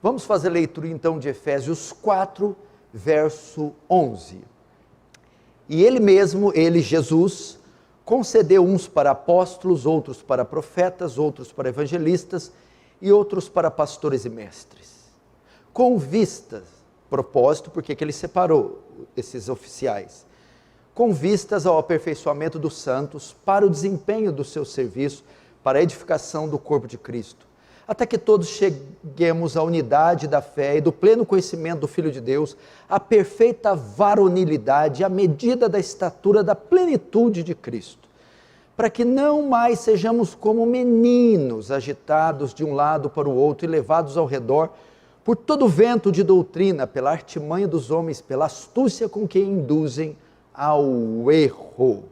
Vamos fazer a leitura então de Efésios 4, verso 11. E ele mesmo, ele, Jesus, concedeu uns para apóstolos, outros para profetas, outros para evangelistas e outros para pastores e mestres. Com vistas, propósito, porque que ele separou esses oficiais? Com vistas ao aperfeiçoamento dos santos, para o desempenho do seu serviço, para a edificação do corpo de Cristo, até que todos cheguemos à unidade da fé e do pleno conhecimento do Filho de Deus, à perfeita varonilidade, à medida da estatura da plenitude de Cristo, para que não mais sejamos como meninos, agitados de um lado para o outro e levados ao redor por todo vento de doutrina, pela artimanha dos homens, pela astúcia com que induzem ao erro.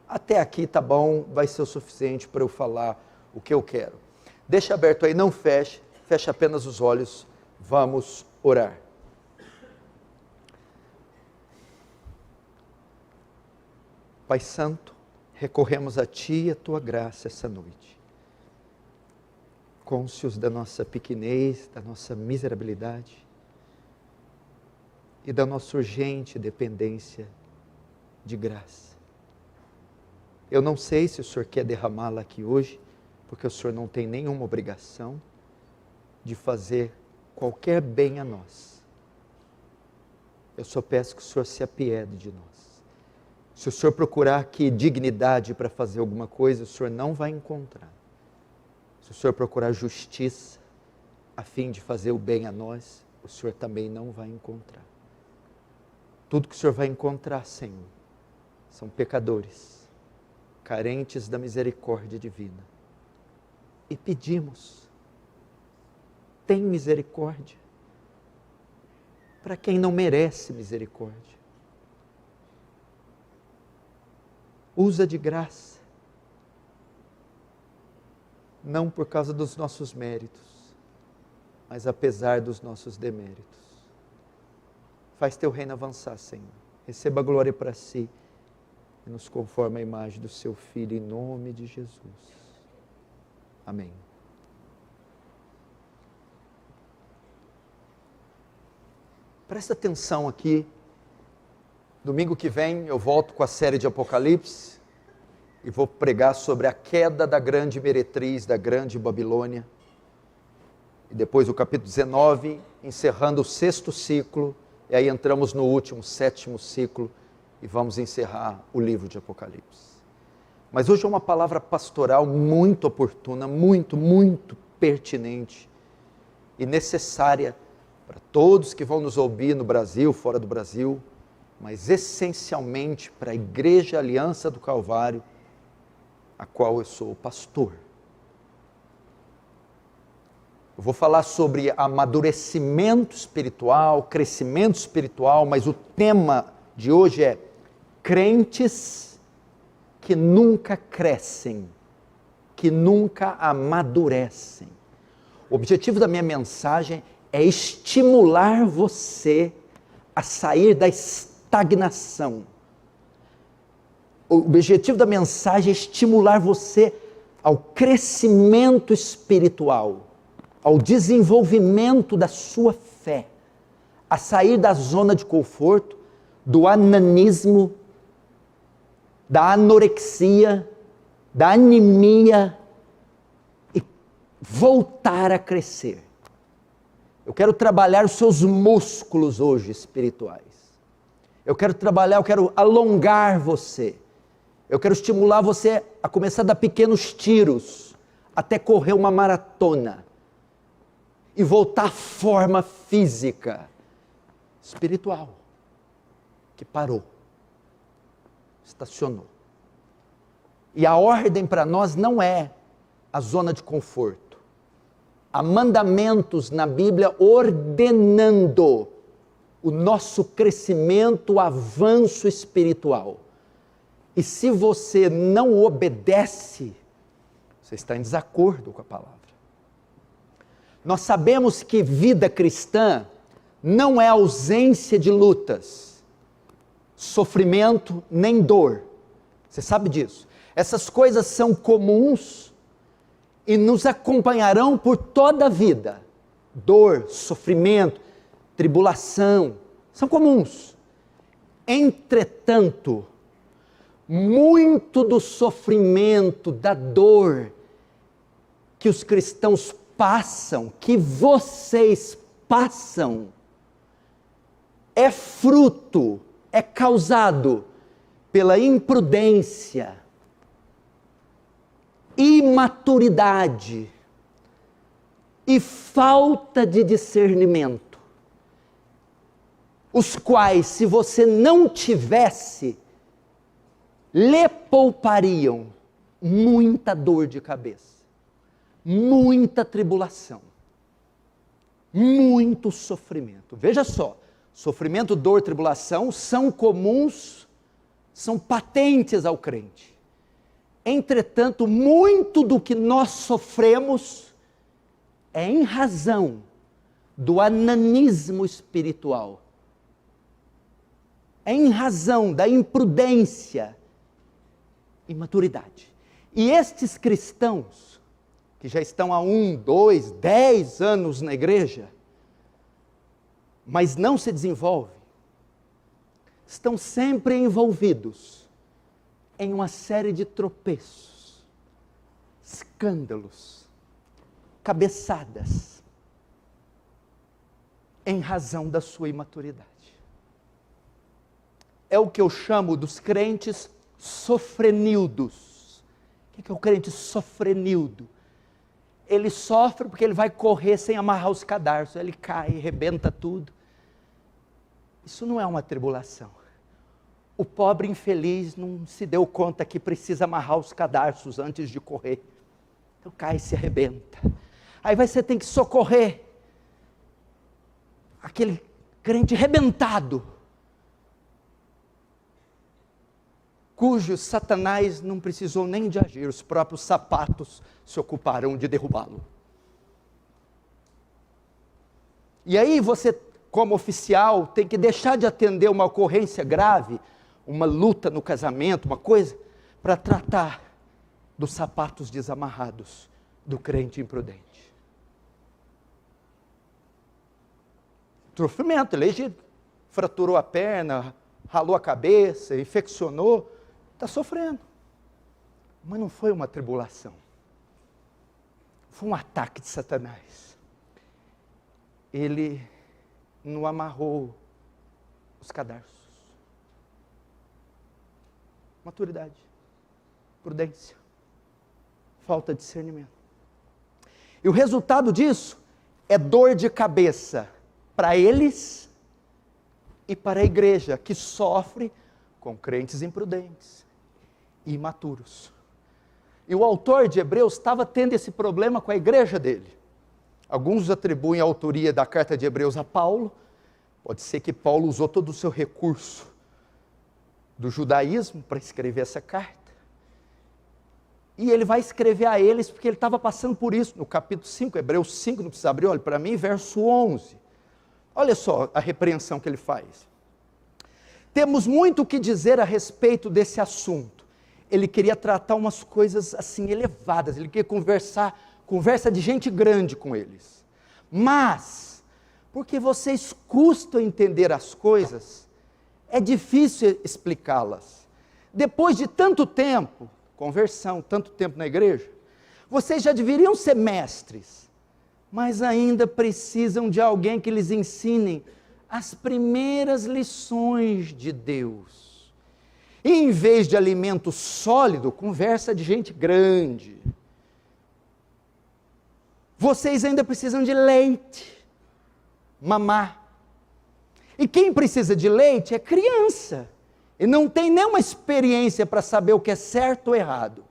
Até aqui tá bom, vai ser o suficiente para eu falar o que eu quero. Deixa aberto aí, não feche, feche apenas os olhos, vamos orar. Pai Santo, recorremos a Ti e a Tua graça essa noite. Cônscios da nossa pequenez, da nossa miserabilidade e da nossa urgente dependência de graça. Eu não sei se o Senhor quer derramá-la aqui hoje, porque o Senhor não tem nenhuma obrigação de fazer qualquer bem a nós. Eu só peço que o Senhor se apiede de nós. Se o Senhor procurar aqui dignidade para fazer alguma coisa, o Senhor não vai encontrar. Se o Senhor procurar justiça a fim de fazer o bem a nós, o Senhor também não vai encontrar. Tudo que o Senhor vai encontrar, Senhor, são pecadores, carentes da misericórdia divina. E pedimos, tem misericórdia para quem não merece misericórdia. Usa de graça, não por causa dos nossos méritos, mas apesar dos nossos deméritos. Faz teu reino avançar, Senhor. Receba a glória para si e nos conforma a imagem do seu Filho, em nome de Jesus. Amém. Presta atenção aqui. Domingo que vem eu volto com a série de Apocalipse e vou pregar sobre a queda da grande meretriz, da grande Babilônia. E depois o capítulo 19, encerrando o 6º ciclo, e aí entramos no último, 7º ciclo, e vamos encerrar o livro de Apocalipse. Mas hoje é uma palavra pastoral muito oportuna, muito pertinente e necessária para todos que vão nos ouvir no Brasil, fora do Brasil, mas essencialmente para a Igreja Aliança do Calvário, a qual eu sou pastor. Eu vou falar sobre amadurecimento espiritual, crescimento espiritual, mas o tema de hoje é crentes que nunca crescem, que nunca amadurecem. O objetivo da minha mensagem é estimular você a sair da estagnação. O objetivo da mensagem é estimular você ao crescimento espiritual, ao desenvolvimento da sua fé, a sair da zona de conforto, do ananismo, da anorexia, da anemia e voltar a crescer. Eu quero trabalhar os seus músculos hoje espirituais. Eu quero alongar você. Eu quero estimular você a começar a dar pequenos tiros até correr uma maratona e voltar à forma física, espiritual, que parou, estacionou. E a ordem para nós não é a zona de conforto. Há mandamentos na Bíblia ordenando o nosso crescimento, o avanço espiritual. E se você não obedece, você está em desacordo com a palavra. Nós sabemos que vida cristã não é ausência de lutas, sofrimento nem dor. Você sabe disso. Essas coisas são comuns e nos acompanharão por toda a vida. dor, sofrimento, tribulação, são comuns. Entretanto, muito do sofrimento, da dor que os cristãos passam, que vocês passam, é fruto, é causado pela imprudência, imaturidade e falta de discernimento, os quais, se você não tivesse, lhe poupariam muita dor de cabeça, muita tribulação, muito sofrimento. Veja só, sofrimento, dor, tribulação são comuns, são patentes ao crente. Entretanto, muito do que nós sofremos é em razão do ananismo espiritual, é em razão da imprudência, imaturidade. E estes cristãos, que já estão há 1, 2, 10 anos na igreja, mas não se desenvolvem, estão sempre envolvidos em uma série de tropeços, escândalos, cabeçadas, em razão da sua imaturidade. É o que eu chamo dos crentes sofrenildos. O que é o crente sofrenildo? Ele sofre porque ele vai correr sem amarrar os cadarços, ele cai, arrebenta tudo. Isso não é uma tribulação. O pobre infeliz não se deu conta que precisa amarrar os cadarços antes de correr. Então cai e se arrebenta. Aí você tem que socorrer aquele crente arrebentado, cujo Satanás não precisou nem de agir, os próprios sapatos se ocuparam de derrubá-lo. E aí você, como oficial, tem que deixar de atender uma ocorrência grave, uma luta no casamento, uma coisa, para tratar dos sapatos desamarrados do crente imprudente. Sofrimento, legítimo, fraturou a perna, ralou a cabeça, infeccionou, está sofrendo. Mas não foi uma tribulação, foi um ataque de Satanás. Ele não amarrou os cadarços. Maturidade, prudência, falta de discernimento. E o resultado disso é dor de cabeça para eles e para a igreja, que sofre com crentes imprudentes e imaturos. E o autor de Hebreus estava tendo esse problema com a igreja dele. Alguns atribuem a autoria da carta de Hebreus a Paulo. Pode ser que Paulo usou todo o seu recurso do judaísmo para escrever essa carta. E ele vai escrever a eles porque ele estava passando por isso. No capítulo 5, Hebreus 5, não precisa abrir, olha para mim, verso 11. Olha só a repreensão que ele faz. Temos muito o que dizer a respeito desse assunto. Ele queria tratar umas coisas assim elevadas, ele queria conversa de gente grande com eles. Mas, porque vocês custam entender as coisas, é difícil explicá-las. Depois de tanto tempo, conversão, tanto tempo na igreja, vocês já deveriam ser mestres, mas ainda precisam de alguém que lhes ensine as primeiras lições de Deus. E em vez de alimento sólido, conversa de gente grande. Vocês ainda precisam de leite, mamar. E quem precisa de leite é criança, e não tem nenhuma experiência para saber o que é certo ou errado.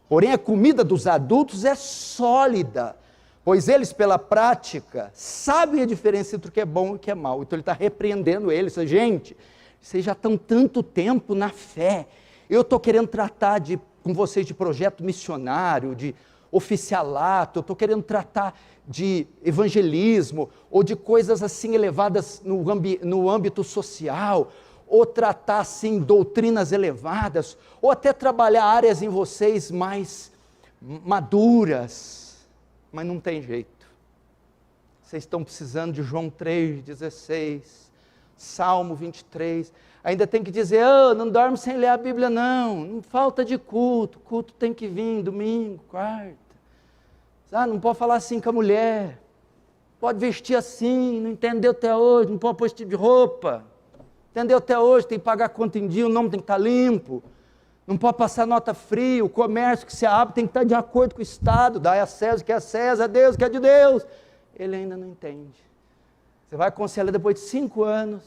Porém, a comida dos adultos é sólida, pois eles, pela prática, sabem a diferença entre o que é bom e o que é mal. Então ele está repreendendo eles. Gente, vocês já estão tanto tempo na fé, eu estou querendo tratar com vocês de projeto missionário, de oficialato, eu estou querendo tratar de evangelismo, ou de coisas assim elevadas no âmbito social, ou tratar assim doutrinas elevadas, ou até trabalhar áreas em vocês mais maduras, mas não tem jeito. vocês estão precisando de João 3,16, Salmo 23, ainda tem que dizer, não dorme sem ler a Bíblia não falta de culto tem que vir domingo, quarta, não pode falar assim com a mulher, pode vestir assim, não entendeu até hoje, não pode pôr esse tipo de roupa, entendeu até hoje, tem que pagar conta em dia, o nome tem que estar limpo, não pode passar nota fria, o comércio que se abre tem que estar de acordo com o Estado, dá a César o que é César, a Deus o que é de Deus. Ele ainda não entende. Você vai aconselhar depois de 5 anos.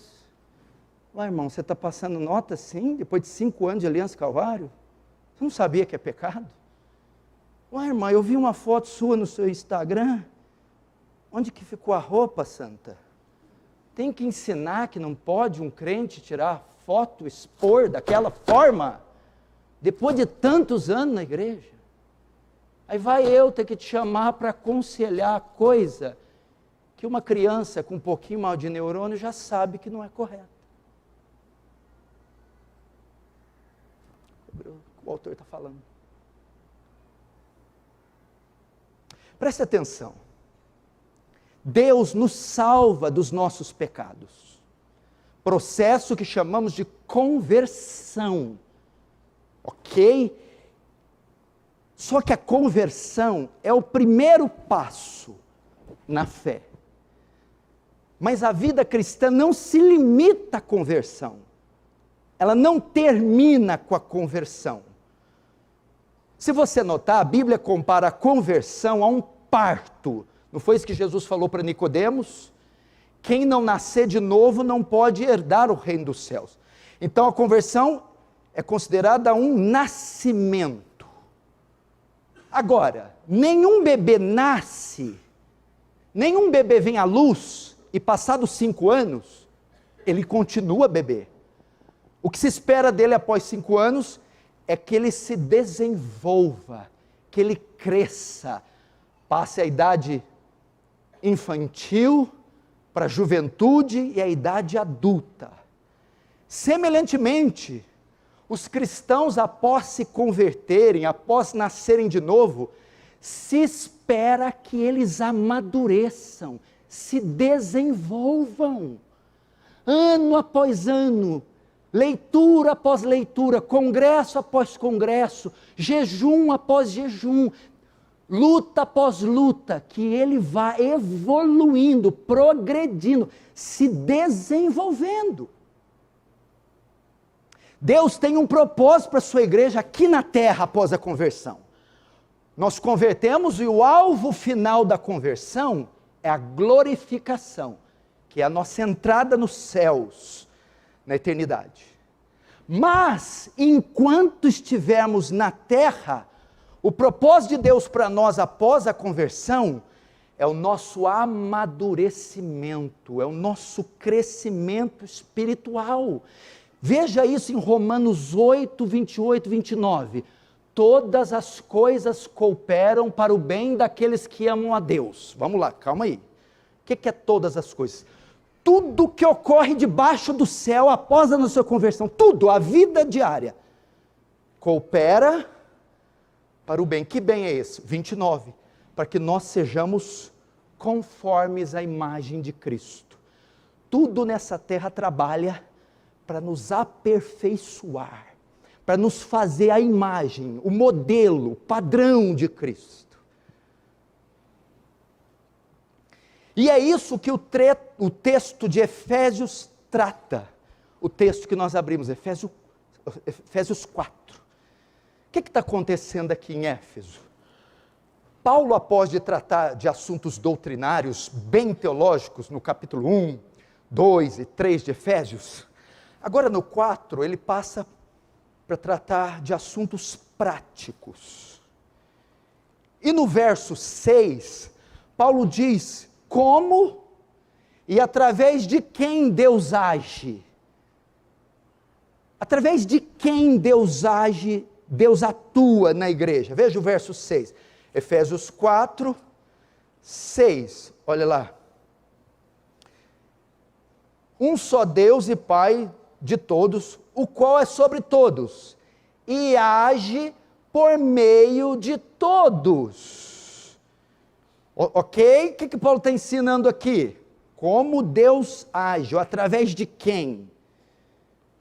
Lá, irmão, você está passando nota assim, depois de 5 anos de Aliança Calvário? Você não sabia que é pecado? Lá, irmã, eu vi uma foto sua no seu Instagram. Onde que ficou a roupa, santa? Tem que ensinar que não pode um crente tirar foto, expor daquela forma, depois de tantos anos na igreja. Aí vai eu ter que te chamar para aconselhar coisa que uma criança com um pouquinho mal de neurônio já sabe que não é correto. O autor está falando. Preste atenção. Deus nos salva dos nossos pecados. Processo que chamamos de conversão. Ok? Só que a conversão é o primeiro passo na fé. Mas a vida cristã não se limita à conversão. Ela não termina com a conversão. Se você notar, a Bíblia compara a conversão a um parto. Não foi isso que Jesus falou para Nicodemos? Quem não nascer de novo não pode herdar o reino dos céus. Então a conversão é considerada um nascimento. Agora, nenhum bebê nasce, nenhum bebê vem à luz e passados 5 anos, ele continua bebê. O que se espera dele após 5 anos é que ele se desenvolva, que ele cresça, passe a idade infantil para a juventude e a idade adulta. Semelhantemente, os cristãos, após se converterem, após nascerem de novo, se espera que eles amadureçam, se desenvolvam, ano após ano, leitura após leitura, congresso após congresso, jejum após jejum, luta após luta, que ele vá evoluindo, progredindo, se desenvolvendo. Deus tem um propósito para a sua igreja aqui na terra após a conversão. Nós convertemos e o alvo final da conversão é a glorificação, que é a nossa entrada nos céus, na eternidade. Mas, enquanto estivermos na terra, o propósito de Deus para nós após a conversão é o nosso amadurecimento, é o nosso crescimento espiritual. Veja isso em Romanos 8, 28, 29. Todas as coisas cooperam para o bem daqueles que amam a Deus. Vamos lá, calma aí. O que é todas as coisas? Tudo que ocorre debaixo do céu após a nossa conversão, tudo, a vida diária, coopera para o bem. Que bem é esse? 29. Para que nós sejamos conformes à imagem de Cristo. Tudo nessa terra trabalha para nos aperfeiçoar, para nos fazer a imagem, o modelo, o padrão de Cristo. E é isso que o texto de Efésios trata, o texto que nós abrimos, Efésios 4. O que está acontecendo aqui em Éfeso? Paulo, após de tratar de assuntos doutrinários, bem teológicos, no capítulo 1, 2 e 3 de Efésios, agora no 4 ele passa para tratar de assuntos práticos. E no verso 6, Paulo diz como e através de quem Deus age. Através de quem Deus age, Deus atua na igreja. Veja o verso 6. Efésios 4, 6. Olha lá. Um só Deus e Pai de todos, o qual é sobre todos, e age por meio de todos. Ok? O que Paulo está ensinando aqui? Como Deus age, ou através de quem?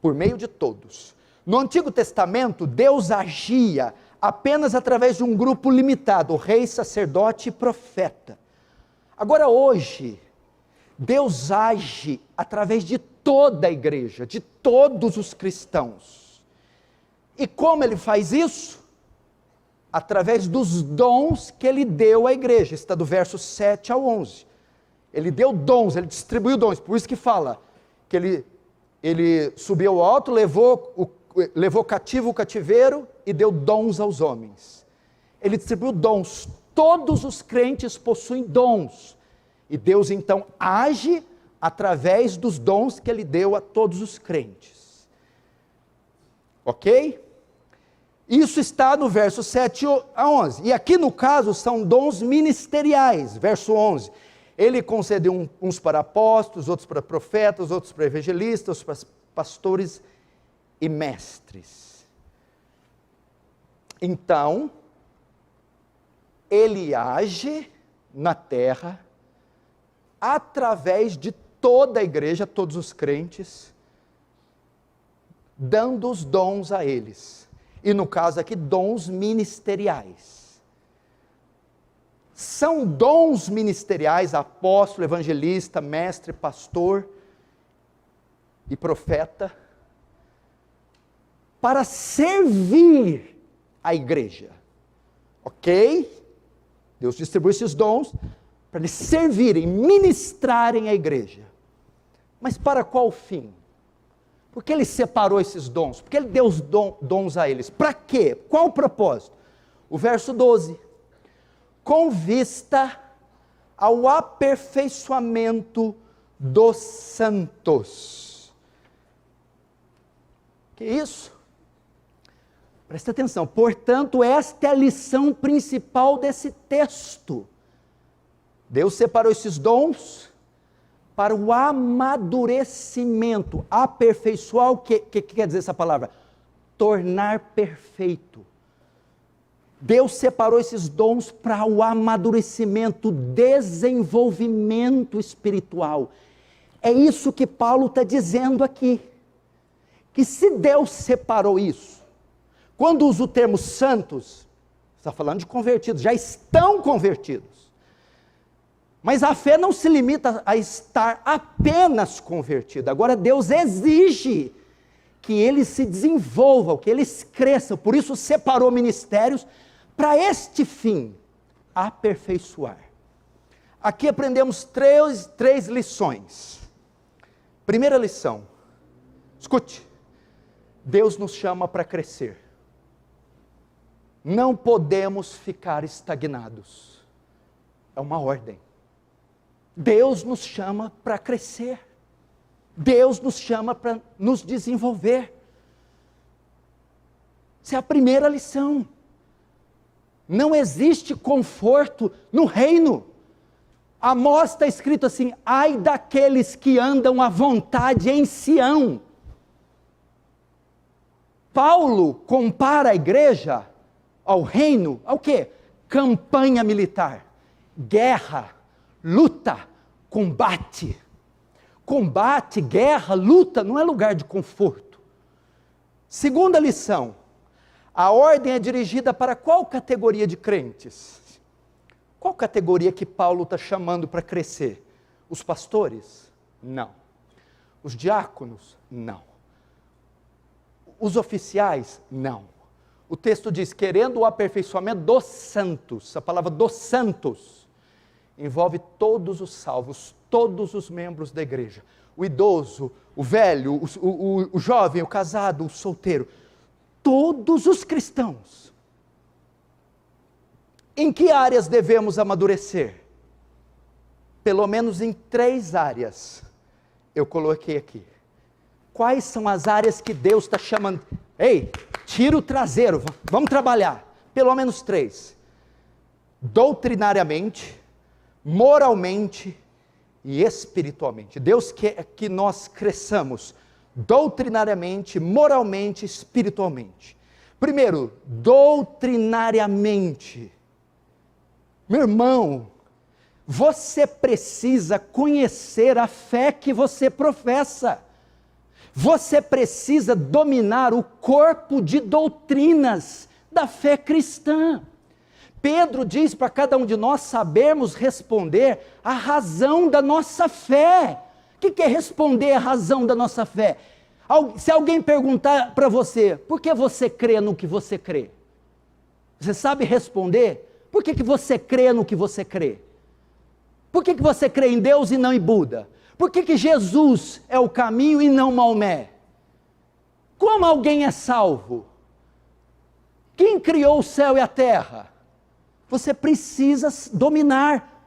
Por meio de todos. No Antigo Testamento, Deus agia apenas através de um grupo limitado, rei, sacerdote e profeta. Agora hoje, Deus age através de toda a igreja, de todos os cristãos. E como Ele faz isso? Através dos dons que Ele deu à igreja. Está do verso 7 ao 11. Ele deu dons, Ele distribuiu dons. Por isso que fala que Ele subiu ao alto, levou cativo o cativeiro e deu dons aos homens. Ele distribuiu dons. Todos os crentes possuem dons. E Deus então age através dos dons que Ele deu a todos os crentes. Ok? Isso está no verso 7 a 11. E aqui no caso são dons ministeriais, verso 11. Ele concedeu uns para apóstolos, outros para profetas, outros para evangelistas, outros para pastores e mestres. Então, Ele age na terra através de toda a igreja, todos os crentes, dando os dons a eles. E no caso aqui, dons ministeriais. São dons ministeriais, apóstolo, evangelista, mestre, pastor e profeta, para servir a igreja. Ok? Deus distribui esses dons para eles servirem, ministrarem a igreja. Mas para qual fim? Por que Ele separou esses dons? Por que Ele deu os dons a eles? Para quê? Qual o propósito? O verso 12. Com vista ao aperfeiçoamento dos santos. Que isso? Presta atenção. Portanto, esta é a lição principal desse texto. Deus separou esses dons para o amadurecimento, aperfeiçoar. O que quer dizer essa palavra? Tornar perfeito. Deus separou esses dons para o amadurecimento, desenvolvimento espiritual. É isso que Paulo está dizendo aqui. Que se Deus separou isso, quando usa o termo santos, está falando de convertidos, já estão convertidos. Mas a fé não se limita a estar apenas convertido. Agora Deus exige que eles se desenvolvam, que eles cresçam. Por isso separou ministérios para este fim, aperfeiçoar. Aqui aprendemos três lições. Primeira lição, escute, Deus nos chama para crescer. Não podemos ficar estagnados. É uma ordem. Deus nos chama para crescer. Deus nos chama para nos desenvolver. Essa é a primeira lição. Não existe conforto no reino. Amós está escrito assim: ai daqueles que andam à vontade em Sião. Paulo compara a igreja ao reino, ao quê? Campanha militar, guerra, luta, combate. Combate, guerra, luta não é lugar de conforto. Segunda lição, a ordem é dirigida para qual categoria de crentes? Qual categoria que Paulo está chamando para crescer? Os pastores? Não. Os diáconos? Não. Os oficiais? Não. O texto diz, querendo o aperfeiçoamento dos santos. A palavra dos santos envolve todos os salvos, todos os membros da igreja. O idoso, o velho, o jovem, o casado, o solteiro. Todos os cristãos. Em que áreas devemos amadurecer? Pelo menos em 3 áreas. Eu coloquei aqui. Quais são as áreas que Deus está chamando? Ei, tira o traseiro, vamos trabalhar. Pelo menos 3. Doutrinariamente, moralmente e espiritualmente. Deus quer que nós cresçamos doutrinariamente, moralmente, espiritualmente. Primeiro, doutrinariamente. Meu irmão, Você precisa conhecer a fé que você professa. Você precisa dominar o corpo de doutrinas da fé cristã. Pedro diz para cada um de nós sabermos responder a razão da nossa fé. O que é responder a razão da nossa fé? Se alguém perguntar para você, por que você crê no que você crê? Você sabe responder? Por que você crê no que você crê? Por que você crê em Deus e não em Buda? Por que Jesus é o caminho e não Maomé? Como alguém é salvo? Quem criou o céu e a terra? Você precisa dominar,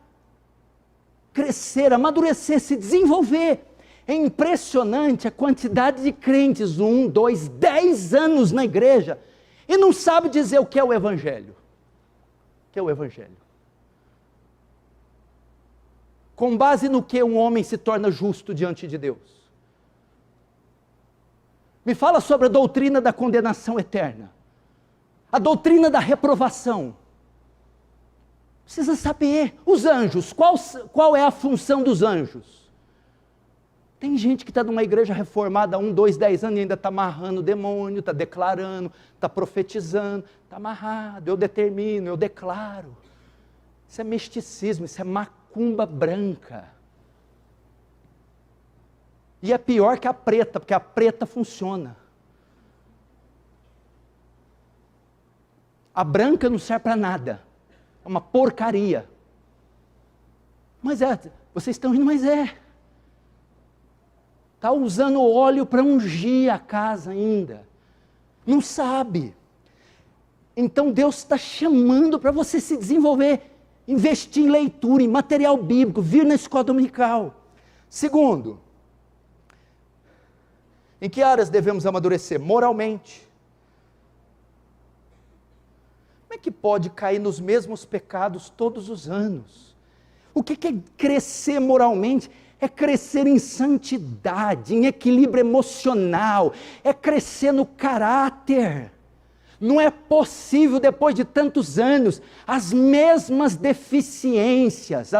crescer, amadurecer, se desenvolver. É impressionante a quantidade de crentes, 1, 2, 10 anos na igreja, e não sabe dizer o que é o Evangelho. O que é o Evangelho? Com base no que um homem se torna justo diante de Deus? Me fala sobre a doutrina da condenação eterna, a doutrina da reprovação. Precisa saber, os anjos, qual é a função dos anjos? Tem gente que está numa igreja reformada há 1, 2, 10 anos e ainda está amarrando o demônio, está declarando, está profetizando, está amarrado, eu determino, eu declaro. Isso é misticismo, isso é macumba branca. E é pior que a preta, porque a preta funciona. A branca não serve para nada, é uma porcaria. Mas vocês estão rindo, mas está usando óleo para ungir a casa ainda, não sabe. Então Deus está chamando para você se desenvolver, investir em leitura, em material bíblico, vir na escola dominical. Segundo, em que áreas devemos amadurecer? Moralmente. Como é que pode cair nos mesmos pecados todos os anos? O que é crescer moralmente? É crescer em santidade, em equilíbrio emocional, é crescer no caráter. Não é possível, depois de tantos anos, as mesmas deficiências,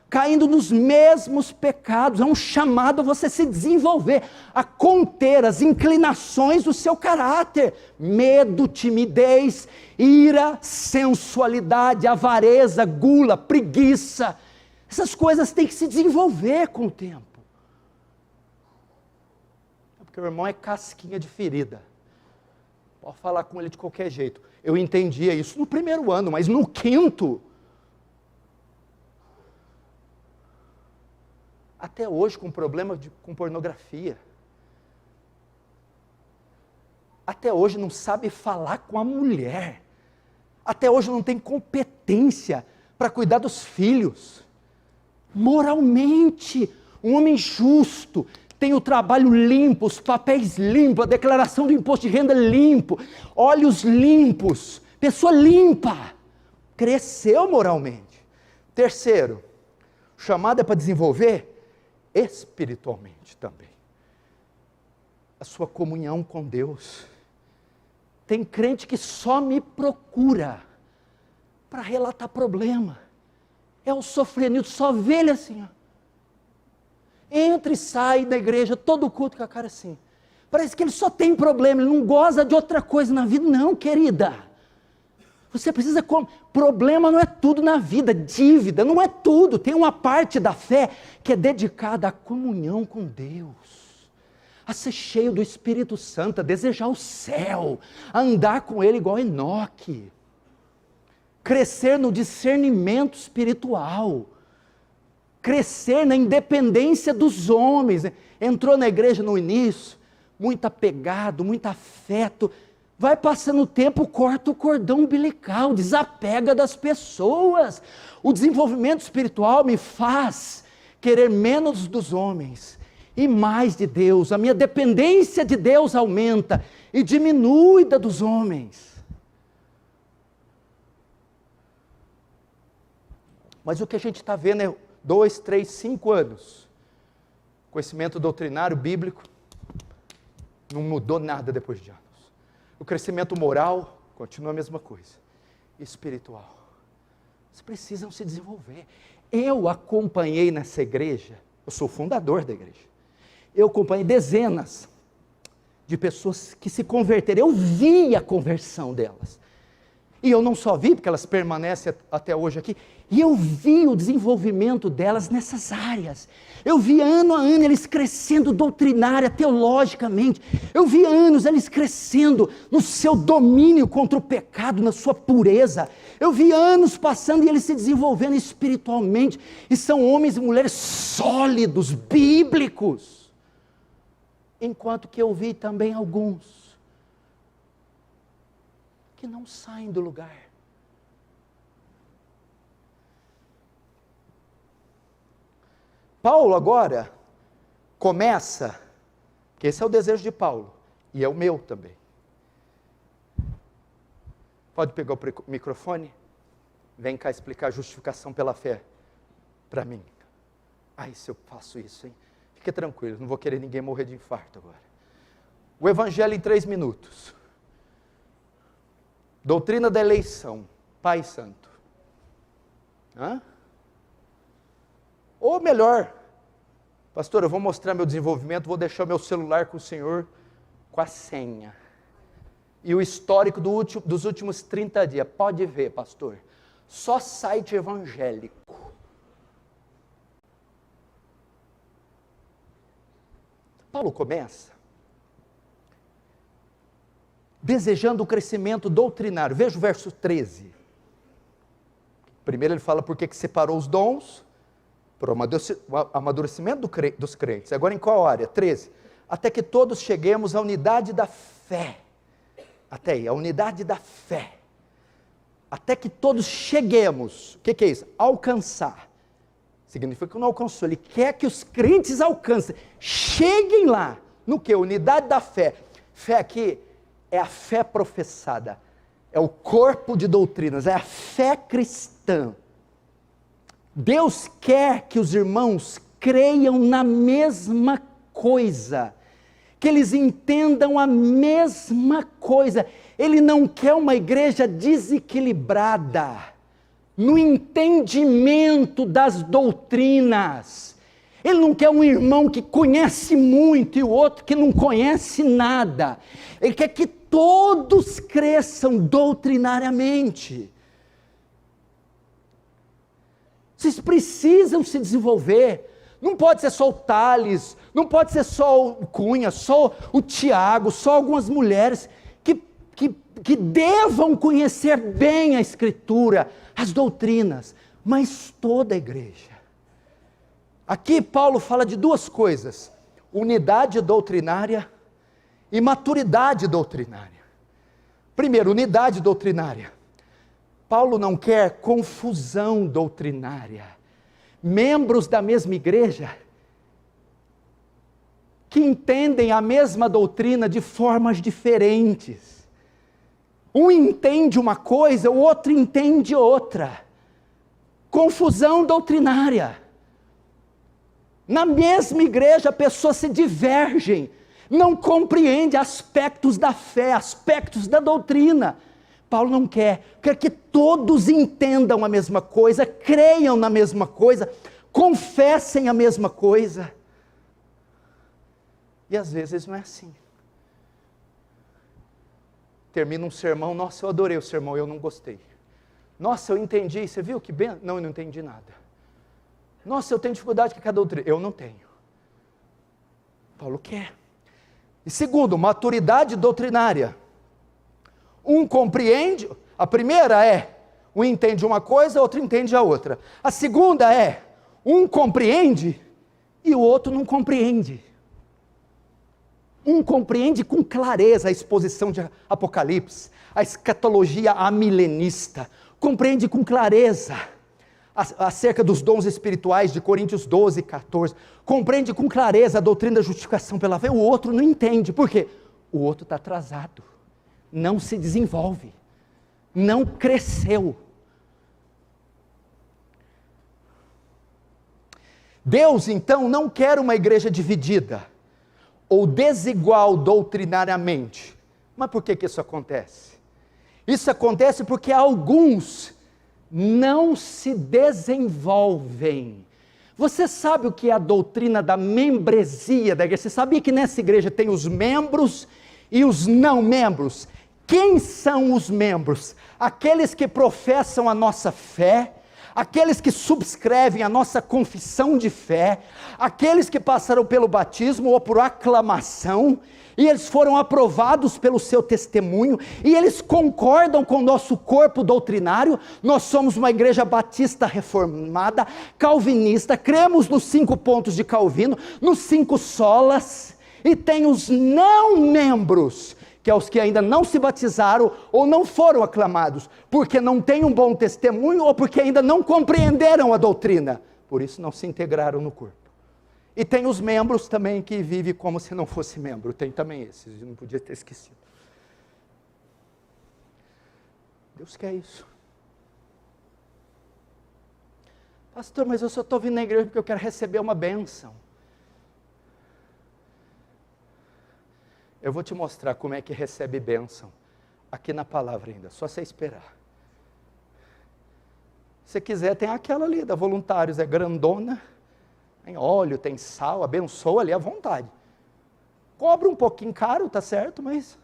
caindo nos mesmos pecados. É um chamado a você se desenvolver, a conter as inclinações do seu caráter. Medo, timidez, ira, sensualidade, avareza, gula, preguiça. Essas coisas têm que se desenvolver com o tempo. Porque o irmão é casquinha de ferida. Pode falar com ele de qualquer jeito. Eu entendia isso no primeiro ano, mas no quinto, até hoje com problema com pornografia. Até hoje não sabe falar com a mulher. Até hoje não tem competência para cuidar dos filhos. Moralmente, um homem justo, tem o trabalho limpo, os papéis limpos, a declaração do imposto de renda limpo, olhos limpos, pessoa limpa, cresceu moralmente. Terceiro, o chamado é para desenvolver espiritualmente também, a sua comunhão com Deus. Tem crente que só me procura para relatar problema, é o sofrenildo, só vê ele assim, ó. Entra e sai da igreja, todo culto com a cara assim, parece que ele só tem problema, ele não goza de outra coisa na vida. Não, querida, você precisa, problema não é tudo na vida, dívida não é tudo, tem uma parte da fé que é dedicada à comunhão com Deus, a ser cheio do Espírito Santo, a desejar o céu, a andar com Ele igual Enoque, crescer no discernimento espiritual, crescer na independência dos homens. Entrou na igreja no início, muito apegado, muito afeto, vai passando o tempo, corta o cordão umbilical, desapega das pessoas. O desenvolvimento espiritual me faz querer menos dos homens e mais de Deus. A minha dependência de Deus aumenta e diminui da dos homens. Mas o que a gente está vendo é 2, 3, 5 anos. Conhecimento doutrinário, bíblico, não mudou nada depois de anos. O crescimento moral continua a mesma coisa. Espiritual. Vocês precisam se desenvolver. Eu acompanhei nessa igreja, eu sou fundador da igreja, eu acompanhei dezenas de pessoas que se converteram, eu vi a conversão delas, e eu não só vi, porque elas permanecem até hoje aqui, e eu vi o desenvolvimento delas nessas áreas, eu vi ano a ano eles crescendo doutrinária, teologicamente, eu vi anos eles crescendo no seu domínio contra o pecado, na sua pureza, eu vi anos passando e eles se desenvolvendo espiritualmente, e são homens e mulheres sólidos, bíblicos, enquanto que eu vi também alguns que não saem do lugar. Paulo agora começa, que esse é o desejo de Paulo, e é o meu também. Pode pegar o microfone? Vem cá explicar a justificação pela fé para mim. Ai, se eu faço isso, hein? Fique tranquilo, não vou querer ninguém morrer de infarto agora. O Evangelho em 3 minutos. Doutrina da eleição, Pai Santo. Ou melhor, pastor, eu vou mostrar meu desenvolvimento, vou deixar meu celular com o senhor, com a senha. E o histórico dos últimos 30 dias, pode ver, pastor, só site evangélico. Paulo começa desejando o crescimento doutrinário. Veja o verso 13. Primeiro ele fala por que separou os dons, para o amadurecimento dos crentes. Agora em qual área? 13. Até que todos cheguemos à unidade da fé. Até aí, a unidade da fé. Até que todos cheguemos. O que é isso? Alcançar. Significa que não alcançou. Ele quer que os crentes alcancem. Cheguem lá. No que? Unidade da fé. Fé aqui é a fé professada. É o corpo de doutrinas. É a fé cristã. Deus quer que os irmãos creiam na mesma coisa. Que eles entendam a mesma coisa. Ele não quer uma igreja desequilibrada no entendimento das doutrinas. Ele não quer um irmão que conhece muito e o outro que não conhece nada. Ele quer que todos cresçam doutrinariamente. Vocês precisam se desenvolver. Não pode ser só o Tales, não pode ser só o Cunha, só o Tiago, só algumas mulheres que devam conhecer bem a Escritura, as doutrinas, mas toda a igreja. Aqui Paulo fala de duas coisas: unidade doutrinária e maturidade doutrinária. Primeiro, unidade doutrinária. Paulo não quer confusão doutrinária. Membros da mesma igreja que entendem a mesma doutrina de formas diferentes. Um entende uma coisa, o outro entende outra. Confusão doutrinária. Na mesma igreja, pessoas se divergem, não compreendem aspectos da fé, aspectos da doutrina. Paulo não quer que todos entendam a mesma coisa, creiam na mesma coisa, confessem a mesma coisa. E às vezes não é assim. Termina um sermão, nossa, eu adorei o sermão, eu não gostei. Nossa, eu entendi, você viu que bem? Não, eu não entendi nada. Nossa, eu tenho dificuldade com a doutrina. Eu não tenho. Paulo quer. E segundo, maturidade doutrinária. Um compreende, a primeira é, um entende uma coisa, outro entende a outra. A segunda é, um compreende e o outro não compreende. Um compreende com clareza a exposição de Apocalipse, a escatologia amilenista, compreende com clareza acerca dos dons espirituais de Coríntios 12, 14, compreende com clareza a doutrina da justificação pela fé. O outro não entende, por quê? O outro está atrasado, não se desenvolve, não cresceu. Deus então não quer uma igreja dividida, ou desigual doutrinariamente. Mas por que isso acontece? Isso acontece porque alguns não se desenvolvem. Você sabe o que é a doutrina da membresia da igreja? Você sabia que nessa igreja tem os membros e os não membros? Quem são os membros? Aqueles que professam a nossa fé, aqueles que subscrevem a nossa confissão de fé, aqueles que passaram pelo batismo ou por aclamação, e eles foram aprovados pelo seu testemunho, e eles concordam com o nosso corpo doutrinário. Nós somos uma igreja batista reformada, calvinista, cremos nos 5 pontos de Calvino, nos 5 solas, e tem os não membros, que é os que ainda não se batizaram ou não foram aclamados, porque não têm um bom testemunho ou porque ainda não compreenderam a doutrina, por isso não se integraram no corpo. E tem os membros também que vivem como se não fosse membro, tem também esses, eu não podia ter esquecido. Deus quer isso. Pastor, mas eu só estou vindo na igreja porque eu quero receber uma bênção. Eu vou te mostrar como é que recebe bênção, aqui na palavra ainda, só você esperar. Se quiser, tem aquela ali da Voluntários, é grandona, tem óleo, tem sal, abençoa ali à vontade. Cobra um pouquinho caro, tá certo, mas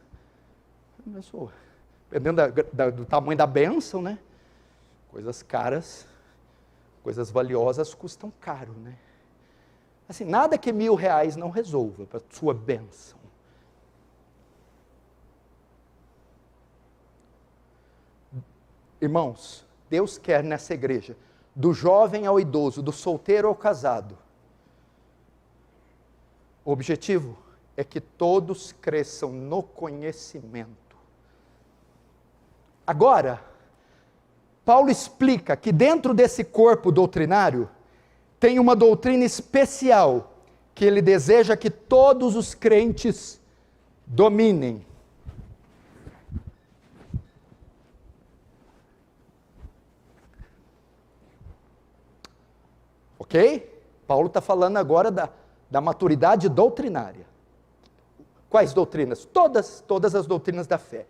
abençoa. Dependendo do tamanho da bênção, né? Coisas caras, coisas valiosas custam caro, né? Assim, nada que R$1.000 não resolva para sua bênção. Irmãos, Deus quer nessa igreja, do jovem ao idoso, do solteiro ao casado. O objetivo é que todos cresçam no conhecimento. Agora, Paulo explica que dentro desse corpo doutrinário, tem uma doutrina especial, que ele deseja que todos os crentes dominem. Ok? Paulo está falando agora da maturidade doutrinária. Quais doutrinas? Todas as doutrinas da fé.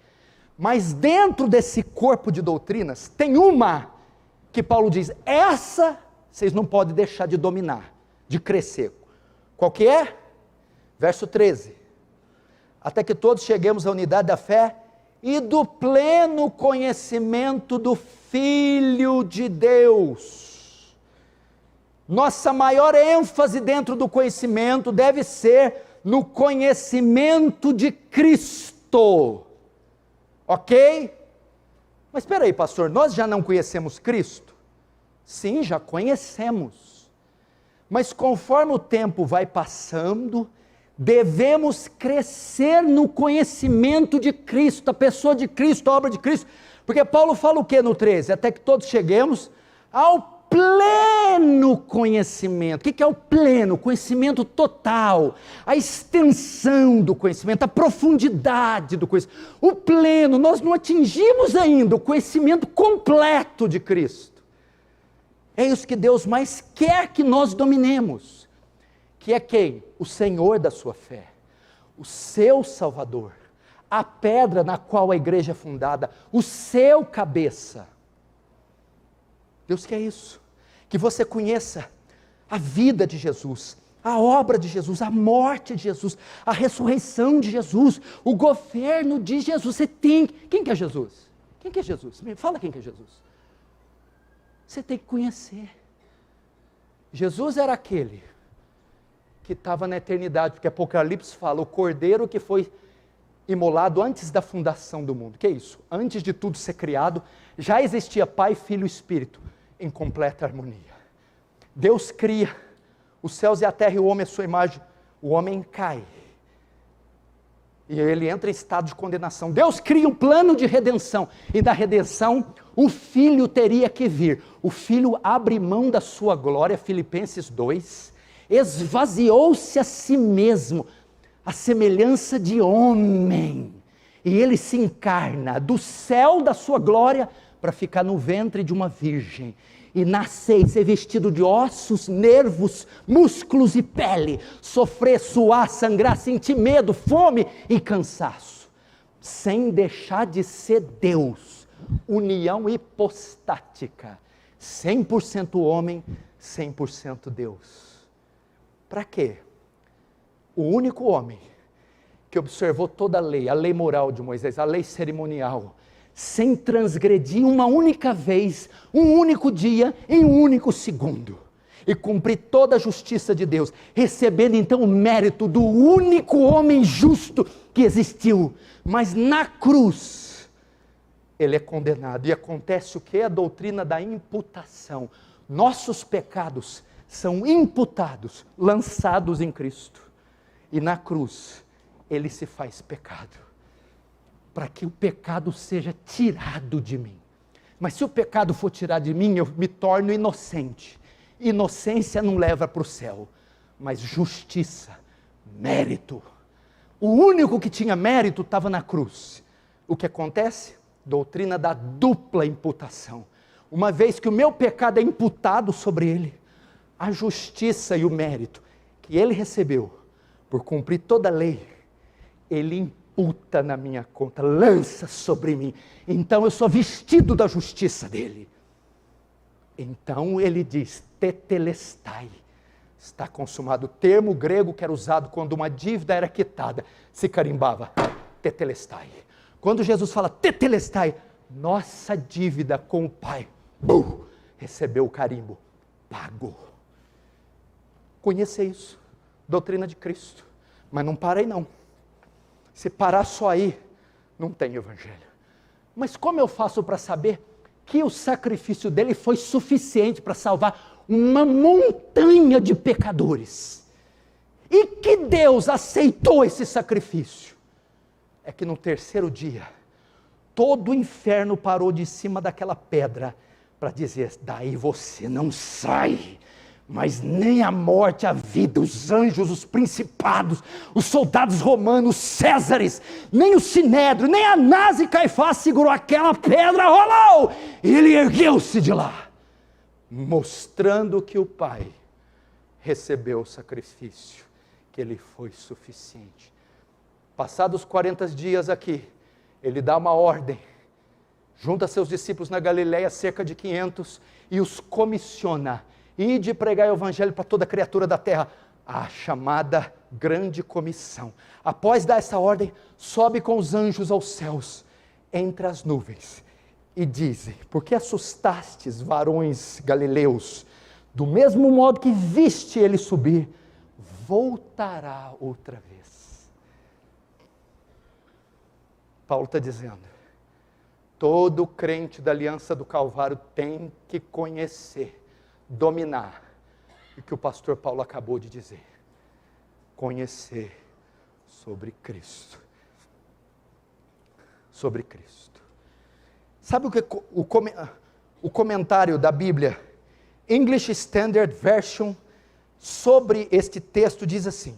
Mas dentro desse corpo de doutrinas, tem uma que Paulo diz, essa vocês não podem deixar de dominar, de crescer. Qual que é? Verso 13. Até que todos cheguemos à unidade da fé e do pleno conhecimento do Filho de Deus. Nossa maior ênfase dentro do conhecimento deve ser no conhecimento de Cristo. Ok? Mas espera aí, pastor, nós já não conhecemos Cristo? Sim, já conhecemos. Mas conforme o tempo vai passando, devemos crescer no conhecimento de Cristo, a pessoa de Cristo, a obra de Cristo. Porque Paulo fala o que no 13? Até que todos cheguemos ao pleno conhecimento. O que é o pleno? Conhecimento total, a extensão do conhecimento, a profundidade do conhecimento. O pleno, nós não atingimos ainda o conhecimento completo de Cristo. É isso que Deus mais quer que nós dominemos. Que é quem? O Senhor da sua fé, o seu Salvador, a pedra na qual a igreja é fundada, o seu cabeça. Deus quer isso. Que você conheça a vida de Jesus, a obra de Jesus, a morte de Jesus, a ressurreição de Jesus, o governo de Jesus. Você tem... Quem que é Jesus? Quem que é Jesus? Me fala quem que é Jesus. Você tem que conhecer. Jesus era aquele que estava na eternidade, porque Apocalipse fala, o cordeiro que foi imolado antes da fundação do mundo. Que é isso? Antes de tudo ser criado, já existia Pai, Filho e Espírito, em completa harmonia. Deus cria os céus e a terra e o homem à sua imagem. O homem cai. E ele entra em estado de condenação. Deus cria um plano de redenção. E da redenção, o Filho teria que vir. O Filho abre mão da sua glória, Filipenses 2. Esvaziou-se a si mesmo, a semelhança de homem. E ele se encarna do céu da sua glória para ficar no ventre de uma virgem, e nascer e ser vestido de ossos, nervos, músculos e pele, sofrer, suar, sangrar, sentir medo, fome e cansaço, sem deixar de ser Deus, união hipostática, 100% homem, 100% Deus. Para quê? O único homem que observou toda a lei moral de Moisés, a lei cerimonial, sem transgredir uma única vez, um único dia, em um único segundo, e cumprir toda a justiça de Deus, recebendo então o mérito do único homem justo que existiu, mas na cruz, ele é condenado, e acontece o que? A doutrina da imputação. Nossos pecados são imputados, lançados em Cristo, e na cruz, ele se faz pecado, para que o pecado seja tirado de mim. Mas se o pecado for tirado de mim, eu me torno inocente. Inocência não leva para o céu, mas justiça, mérito. O único que tinha mérito estava na cruz. O que acontece? Doutrina da dupla imputação. Uma vez que o meu pecado é imputado sobre ele, a justiça e o mérito que ele recebeu por cumprir toda a lei, ele imputa na minha conta, lança sobre mim. Então eu sou vestido da justiça dele. Então ele diz, tetelestai, está consumado. O termo grego que era usado quando uma dívida era quitada, se carimbava, tetelestai. Quando Jesus fala tetelestai, nossa dívida com o Pai, recebeu o carimbo, pago. Conhecer isso, doutrina de Cristo. Mas não parei não. Se parar só aí, não tem evangelho. Mas como eu faço para saber que o sacrifício dele foi suficiente para salvar uma montanha de pecadores? E que Deus aceitou esse sacrifício? É que no terceiro dia, todo o inferno parou de cima daquela pedra para dizer, daí você não sai. Mas nem a morte, a vida, os anjos, os principados, os soldados romanos, Césares, nem o Sinédrio, nem Anás e Caifás segurou aquela pedra, rolou, e ele ergueu-se de lá, mostrando que o Pai recebeu o sacrifício, que ele foi suficiente. Passados 40 dias aqui, ele dá uma ordem, junta seus discípulos na Galileia, cerca de 500, e os comissiona, e de pregar o evangelho para toda criatura da terra, a chamada grande comissão. Após dar essa ordem, sobe com os anjos aos céus, entre as nuvens, e diz, porque assustastes, varões galileus, do mesmo modo que viste ele subir, voltará outra vez. Paulo está dizendo, todo crente da aliança do Calvário tem que conhecer, dominar, o que o pastor Paulo acabou de dizer, conhecer sobre Cristo, sobre Cristo. Sabe o que o comentário da Bíblia, English Standard Version, sobre este texto diz assim,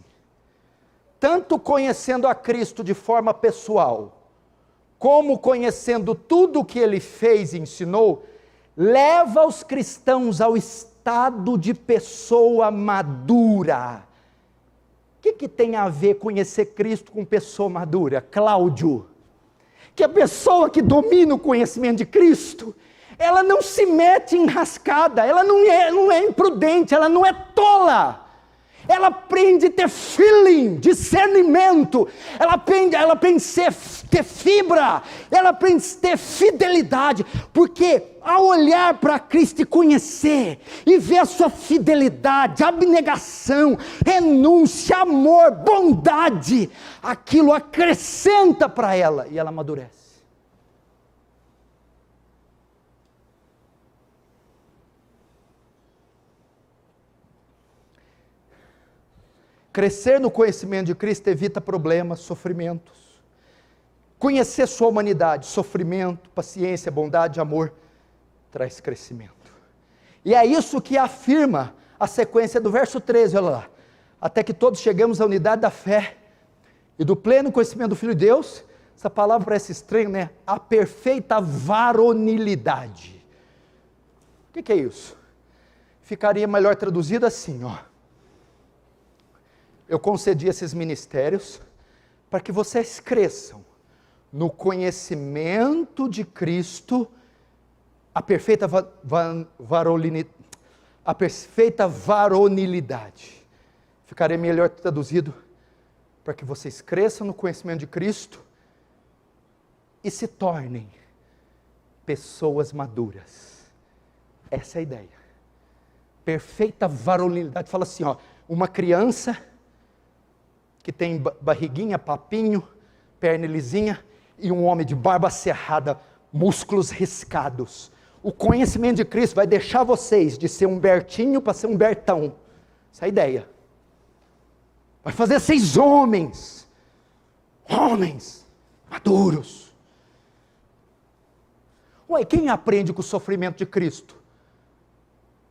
tanto conhecendo a Cristo de forma pessoal, como conhecendo tudo o que ele fez e ensinou, leva os cristãos ao estado de pessoa madura. O que tem a ver conhecer Cristo com pessoa madura? Cláudio, que a pessoa que domina o conhecimento de Cristo, ela não se mete em rascada, ela não é imprudente, ela não é tola. Ela aprende a ter feeling, discernimento, ela aprende a ter fibra, ela aprende a ter fidelidade, porque ao olhar para Cristo e conhecer, e ver a sua fidelidade, abnegação, renúncia, amor, bondade, aquilo acrescenta para ela, e ela amadurece. Crescer no conhecimento de Cristo evita problemas, sofrimentos. Conhecer sua humanidade, sofrimento, paciência, bondade, amor, traz crescimento. E é isso que afirma a sequência do verso 13, olha lá. Até que todos chegamos à unidade da fé e do pleno conhecimento do Filho de Deus. Essa palavra parece estranha, né? A perfeita varonilidade. O que é isso? Ficaria melhor traduzido assim, ó. Eu concedi esses ministérios para que vocês cresçam no conhecimento de Cristo, a perfeita varonilidade. Ficaria melhor traduzido, para que vocês cresçam no conhecimento de Cristo e se tornem pessoas maduras. Essa é a ideia. Perfeita varonilidade. Fala assim, ó, uma criança que tem barriguinha, papinho, perna lisinha, e um homem de barba cerrada, músculos riscados. O conhecimento de Cristo vai deixar vocês de ser um Bertinho para ser um Bertão. Essa é a ideia. Vai fazer vocês homens maduros. Ué, quem aprende com o sofrimento de Cristo?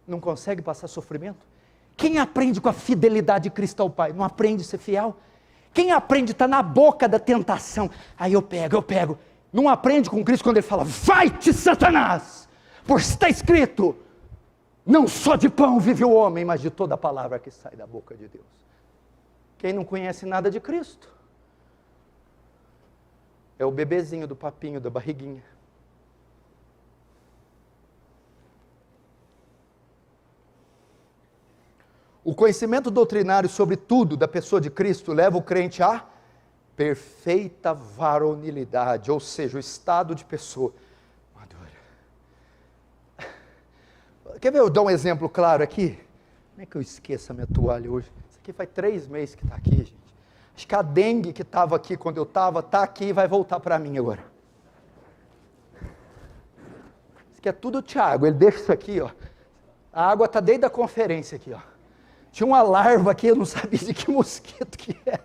Não consegue passar sofrimento? Quem aprende com a fidelidade de Cristo ao Pai? Não aprende a ser fiel? Quem aprende a estar na boca da tentação? Aí eu pego. Não aprende com Cristo quando Ele fala, vai-te Satanás, por está escrito, não só de pão vive o homem, mas de toda a palavra que sai da boca de Deus. Quem não conhece nada de Cristo, é o bebezinho do papinho, da barriguinha. O conhecimento doutrinário sobre tudo da pessoa de Cristo leva o crente à perfeita varonilidade, ou seja, o estado de pessoa madura. Quer ver eu dar um exemplo claro aqui? Como é que eu esqueço a minha toalha hoje? Isso aqui faz 3 meses que está aqui, gente. Acho que a dengue que estava aqui quando eu estava, está aqui e vai voltar para mim agora. Isso aqui é tudo o Thiago, ele deixa isso aqui, ó. A água está desde a conferência aqui, ó. Tinha uma larva aqui, eu não sabia de que mosquito que era.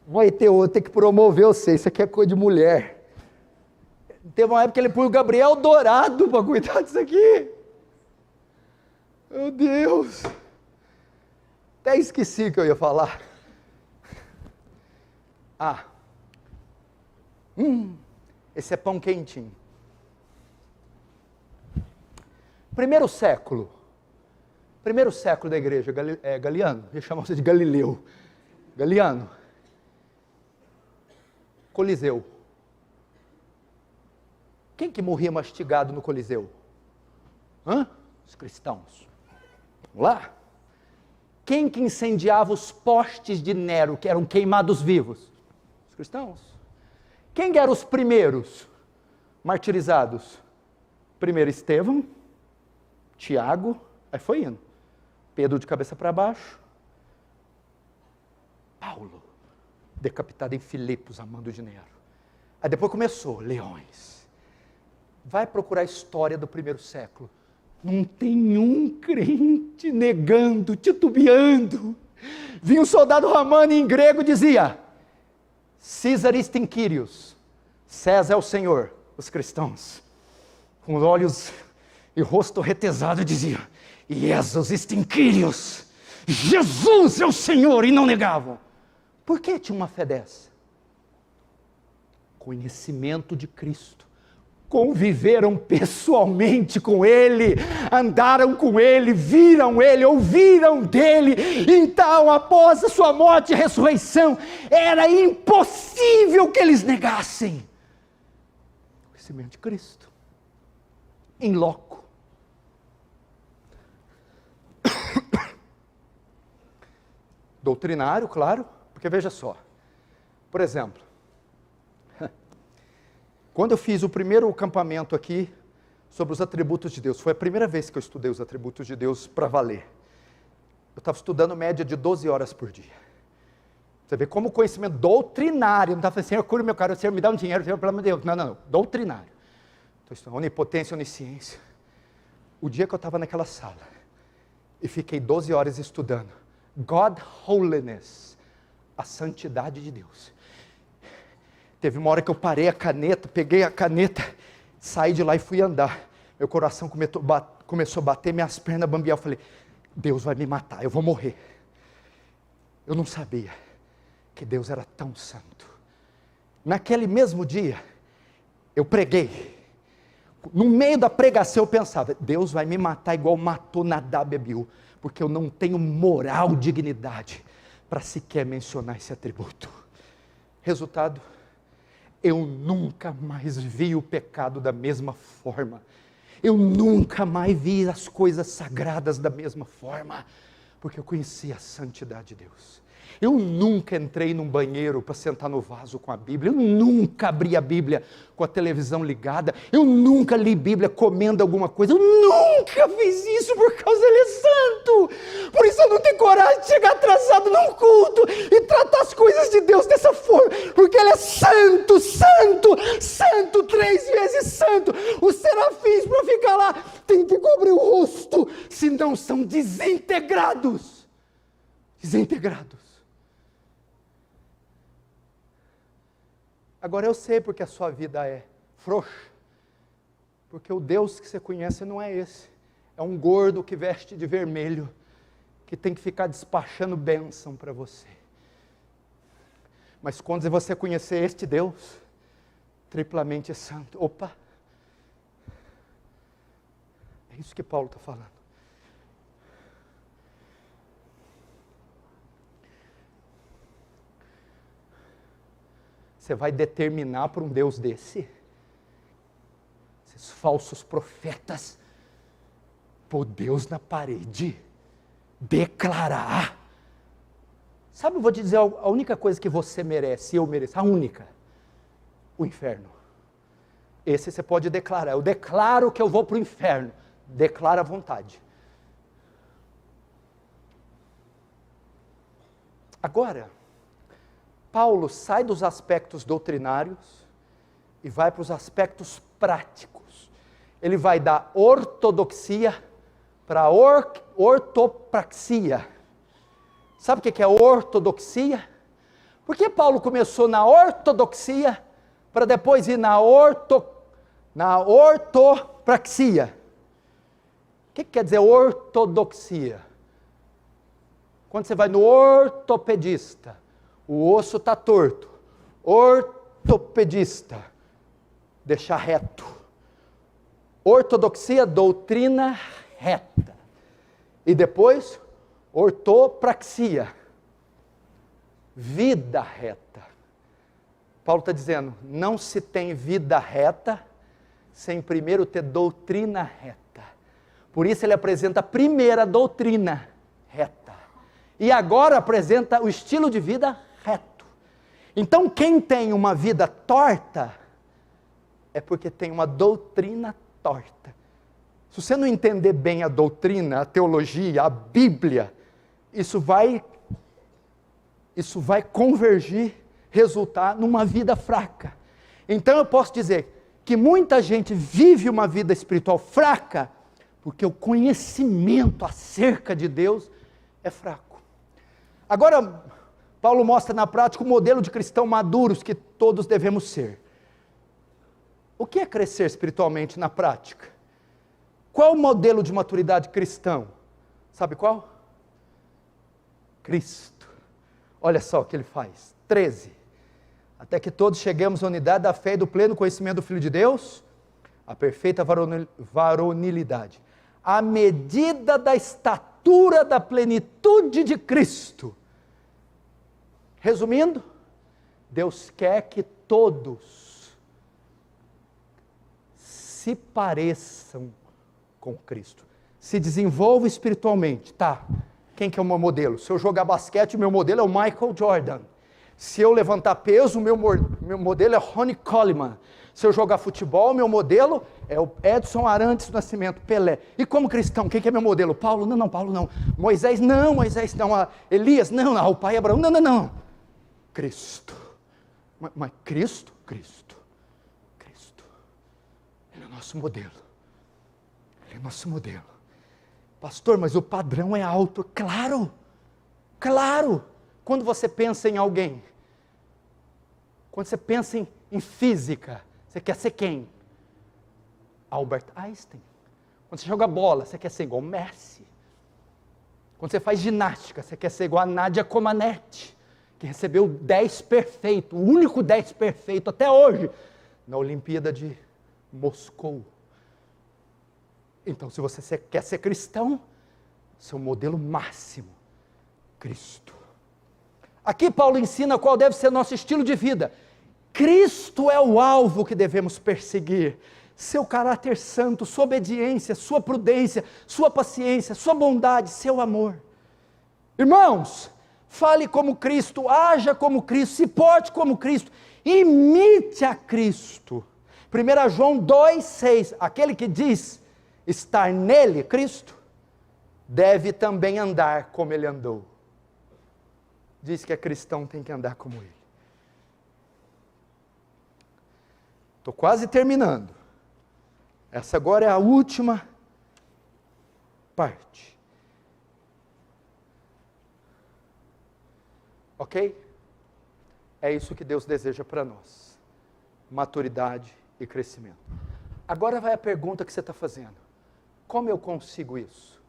Vai ter outro, tem que promover você, isso aqui é coisa de mulher. Teve uma época que ele pôs o Gabriel Dourado para cuidar disso aqui. Meu Deus. Até esqueci o que eu ia falar. Esse é pão quentinho. Primeiro século da igreja, Galiano, eu chamo você de Galileu. Galiano. Coliseu. Quem que morria mastigado no Coliseu? Os cristãos. Vamos lá. Quem que incendiava os postes de Nero, que eram queimados vivos? Os cristãos. Quem eram os primeiros martirizados? Primeiro Estevão, Tiago, aí foi indo. Pedro de cabeça para baixo. Paulo, decapitado em Filipos, amando dinheiro. Aí depois começou, leões. Vai procurar a história do primeiro século. Não tem um crente negando, titubeando. Vinha um soldado romano em grego e dizia, César istem Kyrios, César é o Senhor. Os cristãos, com olhos e rosto retesado, diziam, Jesus istem Kyrios, Jesus é o Senhor, e não negavam. Por que tinha uma fé dessa? Conhecimento de Cristo. Conviveram pessoalmente com Ele, andaram com Ele, viram Ele, ouviram dEle. Então, após a sua morte e ressurreição, era impossível que eles negassem o conhecimento de Cristo, em loco. Doutrinário, claro, porque veja só, por exemplo, quando eu fiz o primeiro acampamento aqui sobre os atributos de Deus, foi a primeira vez que eu estudei os atributos de Deus para valer. Eu estava estudando média de 12 horas por dia. Você vê como conhecimento doutrinário, não estava falando, Senhor, cura o meu cara, Senhor, me dá um dinheiro, Senhor, pelo amor de Deus. Não, doutrinário. Estou estudando onipotência, onisciência. O dia que eu estava naquela sala, e fiquei 12 horas estudando, God Holiness, a santidade de Deus. Teve uma hora que eu parei a caneta, peguei a caneta, saí de lá e fui andar. Meu coração começou a bater, minhas pernas bambear. Eu falei, Deus vai me matar, eu vou morrer. Eu não sabia que Deus era tão santo. Naquele mesmo dia, eu preguei. No meio da pregação eu pensava, Deus vai me matar igual matou Nadab e Abiú, porque eu não tenho moral, dignidade, para sequer mencionar esse atributo. Resultado, eu nunca mais vi o pecado da mesma forma. Eu nunca mais vi as coisas sagradas da mesma forma, porque eu conheci a santidade de Deus. Eu nunca entrei num banheiro para sentar no vaso com a Bíblia. Eu nunca abri a Bíblia com a televisão ligada. Eu nunca li Bíblia comendo alguma coisa. Eu nunca fiz isso por causa dele é santo. Por isso eu não tenho coragem de chegar atrasado num culto e tratar as coisas de Deus dessa forma. Porque ele é santo, santo, santo, 3 vezes santo. Os serafins para ficar lá tem que cobrir o rosto, senão são desintegrados. Desintegrados. Agora eu sei porque a sua vida é frouxa, porque o Deus que você conhece não é esse, é um gordo que veste de vermelho, que tem que ficar despachando bênção para você. Mas quando você conhecer este Deus, triplamente santo, opa, é isso que Paulo está falando. Você vai determinar para um Deus desse? Esses falsos profetas, pôr Deus na parede, declarar. Sabe, eu vou te dizer, a única coisa que você merece, eu mereço, a única, o inferno. Esse você pode declarar, eu declaro que eu vou para o inferno, declara à vontade. Agora, Paulo sai dos aspectos doutrinários e vai para os aspectos práticos. Ele vai da ortodoxia para a ortopraxia. Sabe o que é ortodoxia? Por que Paulo começou na ortodoxia para depois ir na ortopraxia? O que quer dizer ortodoxia? Quando você vai no ortopedista, o osso está torto. Ortopedista, deixar reto. Ortodoxia, doutrina reta. E depois, ortopraxia, vida reta. Paulo está dizendo, não se tem vida reta sem primeiro ter doutrina reta. Por isso ele apresenta a primeira doutrina reta. E agora apresenta o estilo de vida reto. Então quem tem uma vida torta, é porque tem uma doutrina torta. Se você não entender bem a doutrina, a teologia, a Bíblia, isso vai convergir, resultar numa vida fraca. Então eu posso dizer que muita gente vive uma vida espiritual fraca, porque o conhecimento acerca de Deus é fraco. Agora, Paulo mostra na prática o modelo de cristão maduros que todos devemos ser. O que é crescer espiritualmente na prática? Qual o modelo de maturidade cristão? Sabe qual? Cristo. Olha só o que ele faz. 13. Até que todos cheguemos à unidade da fé e do pleno conhecimento do Filho de Deus, a perfeita varonilidade, à medida da estatura da plenitude de Cristo. Resumindo, Deus quer que todos se pareçam com Cristo, se desenvolvam espiritualmente. Tá, quem que é o meu modelo? Se eu jogar basquete, o meu modelo é o Michael Jordan. Se eu levantar peso, o meu modelo é Ronnie Coleman. Se eu jogar futebol, o meu modelo é o Edson Arantes do Nascimento, Pelé. E como cristão, quem que é meu modelo? Paulo? Não, Paulo não. Moisés não. Elias? Não, o pai Abraão? Não. Cristo. Mas Cristo? Cristo. Ele é o nosso modelo. Ele é o nosso modelo. Pastor, mas o padrão é alto. Claro. Quando você pensa em alguém, quando você pensa em física, você quer ser quem? Albert Einstein. Quando você joga bola, você quer ser igual Messi. Quando você faz ginástica, você quer ser igual a Nadia Comaneci, que recebeu 10 perfeito, o único 10 perfeito até hoje, na Olimpíada de Moscou. Então, se você quer ser cristão, seu modelo máximo, Cristo. Aqui Paulo ensina qual deve ser nosso estilo de vida. Cristo é o alvo que devemos perseguir. Seu caráter santo, sua obediência, sua prudência, sua paciência, sua bondade, seu amor. Irmãos, fale como Cristo, haja como Cristo, se porte como Cristo, imite a Cristo. 1 João 2,6, aquele que diz estar nele, Cristo, deve também andar como ele andou. Diz que é cristão, tem que andar como ele. Estou quase terminando. Essa agora é a última parte. Ok? É isso que Deus deseja para nós. Maturidade e crescimento. Agora vai a pergunta que você está fazendo. Como eu consigo isso?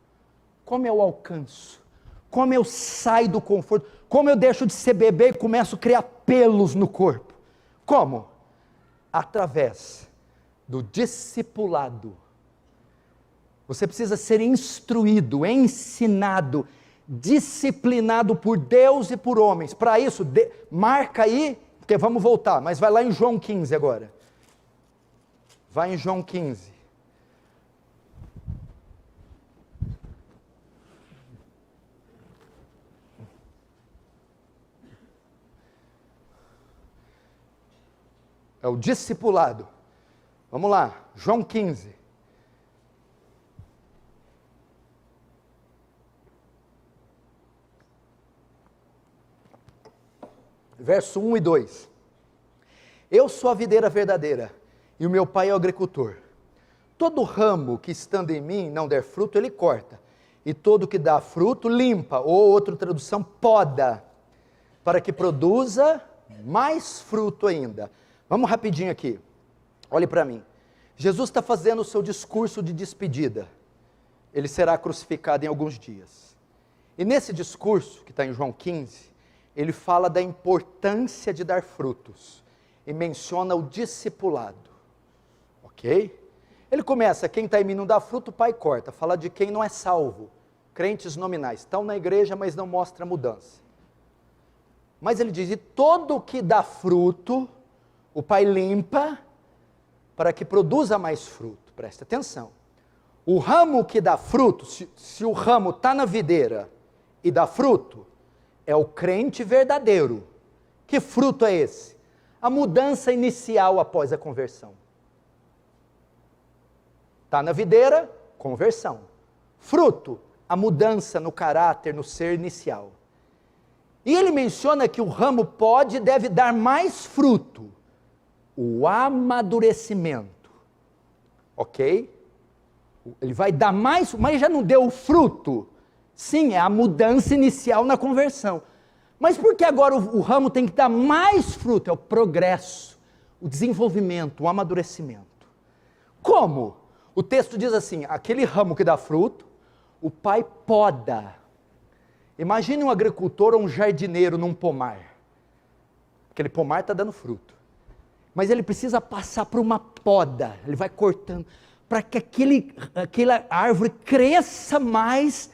Como eu alcanço? Como eu saio do conforto? Como eu deixo de ser bebê e começo a criar pelos no corpo? Como? Através do discipulado. Você precisa ser instruído, ensinado, disciplinado por Deus e por homens. Para isso, marca aí, porque vamos voltar, mas vai lá em João 15 agora. Vai em João 15. É o discipulado. Vamos lá, João 15. Verso 1 e 2. Eu sou a videira verdadeira, e o meu pai é o agricultor. Todo ramo que estando em mim não der fruto, ele corta. E todo que dá fruto, limpa, ou outra tradução, poda, para que produza mais fruto ainda. Vamos rapidinho aqui, olhe para mim. Jesus está fazendo o seu discurso de despedida. Ele será crucificado em alguns dias. E nesse discurso, que está em João 15, ele fala da importância de dar frutos. E menciona o discipulado. Ok? Ele começa, quem está em mim não dá fruto, o pai corta. Fala de quem não é salvo. Crentes nominais, estão na igreja, mas não mostra mudança. Mas ele diz, e todo que dá fruto, o pai limpa, para que produza mais fruto. Presta atenção. O ramo que dá fruto, se o ramo está na videira e dá fruto, é o crente verdadeiro. Que fruto é esse? A mudança inicial após a conversão. Está na videira, conversão. Fruto, a mudança no caráter, no ser inicial. E ele menciona que o ramo pode e deve dar mais fruto. O amadurecimento. Ok? Ele vai dar mais, mas já não deu o fruto. Sim, é a mudança inicial na conversão. Mas por que agora o ramo tem que dar mais fruto? É o progresso, o desenvolvimento, o amadurecimento. Como? O texto diz assim, aquele ramo que dá fruto, o pai poda. Imagine um agricultor ou um jardineiro num pomar. Aquele pomar está dando fruto. Mas ele precisa passar por uma poda, ele vai cortando, para que aquela árvore cresça mais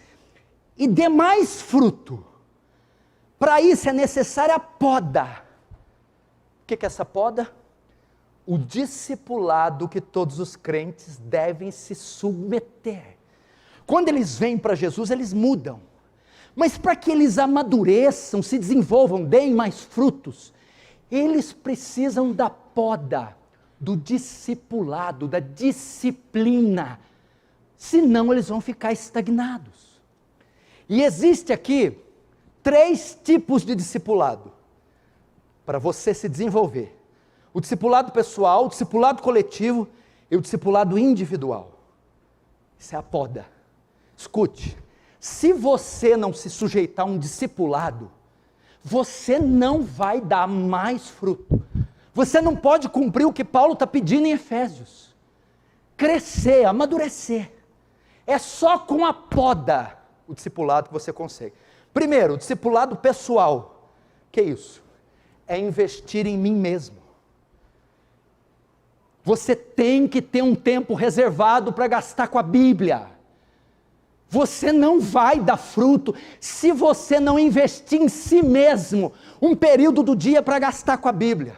e dê mais fruto. Para isso é necessária a poda. O que é essa poda? O discipulado que todos os crentes devem se submeter. Quando eles vêm para Jesus, eles mudam. Mas para que eles amadureçam, se desenvolvam, deem mais frutos, eles precisam da poda, do discipulado, da disciplina. Senão eles vão ficar estagnados. E existe aqui 3 tipos de discipulado para você se desenvolver. O discipulado pessoal, o discipulado coletivo e o discipulado individual. Isso é a poda. Escute, se você não se sujeitar a um discipulado, você não vai dar mais fruto. Você não pode cumprir o que Paulo está pedindo em Efésios. Crescer, amadurecer. É só com a poda o discipulado que você consegue. Primeiro, o discipulado pessoal. Que é isso? É investir em mim mesmo. Você tem que ter um tempo reservado para gastar com a Bíblia. Você não vai dar fruto se você não investir em si mesmo um período do dia para gastar com a Bíblia.